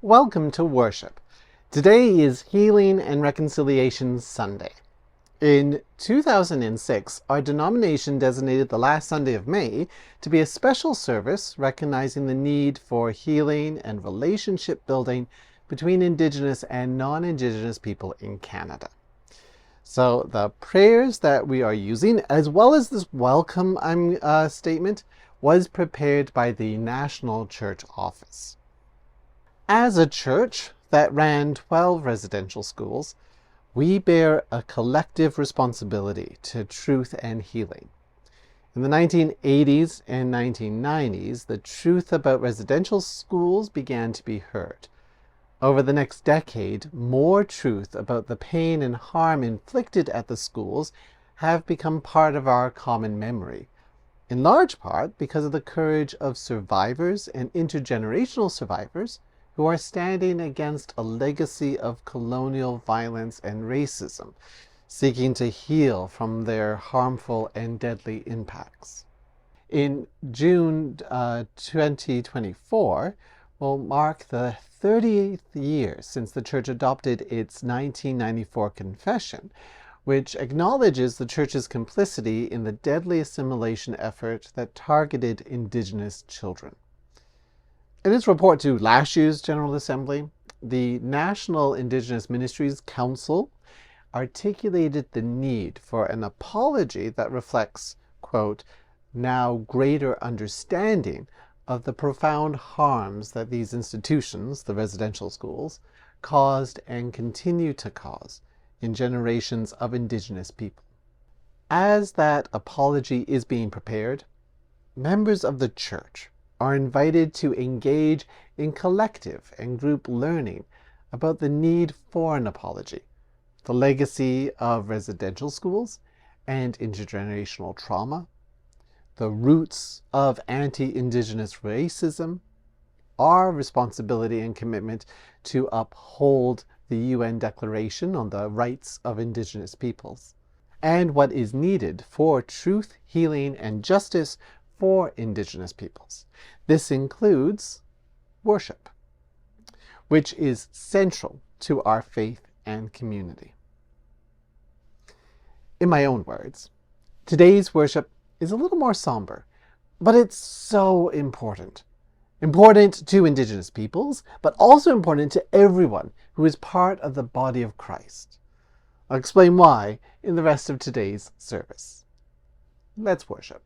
Welcome to worship. Today is Healing and Reconciliation Sunday. In 2006, our denomination designated the last Sunday of May to be a special service recognizing the need for healing and relationship building between Indigenous and non-Indigenous people in Canada. So the prayers that we are using, as well as this welcome statement, was prepared by the National Church Office. As a church that ran 12 residential schools, we bear a collective responsibility to truth and healing. In the 1980s and 1990s, the truth about residential schools began to be heard. Over the next decade, more truth about the pain and harm inflicted at the schools have become part of our common memory, in large part because of the courage of survivors and intergenerational survivors who are standing against a legacy of colonial violence and racism, seeking to heal from their harmful and deadly impacts. In June 2024 will mark the 30th year since the Church adopted its 1994 Confession, which acknowledges the Church's complicity in the deadly assimilation effort that targeted Indigenous children. In its report to last year's General Assembly, the National Indigenous Ministries Council articulated the need for an apology that reflects, quote, now greater understanding of the profound harms that these institutions, the residential schools, caused and continue to cause in generations of Indigenous people. As that apology is being prepared, members of the Church are invited to engage in collective and group learning about the need for an apology, the legacy of residential schools and intergenerational trauma, the roots of anti-Indigenous racism, our responsibility and commitment to uphold the UN Declaration on the Rights of Indigenous Peoples, and what is needed for truth, healing, and justice for Indigenous peoples. This includes worship, which is central to our faith and community. In my own words, today's worship is a little more somber, but it's so important. Important to Indigenous peoples, but also important to everyone who is part of the body of Christ. I'll explain why in the rest of today's service. Let's worship.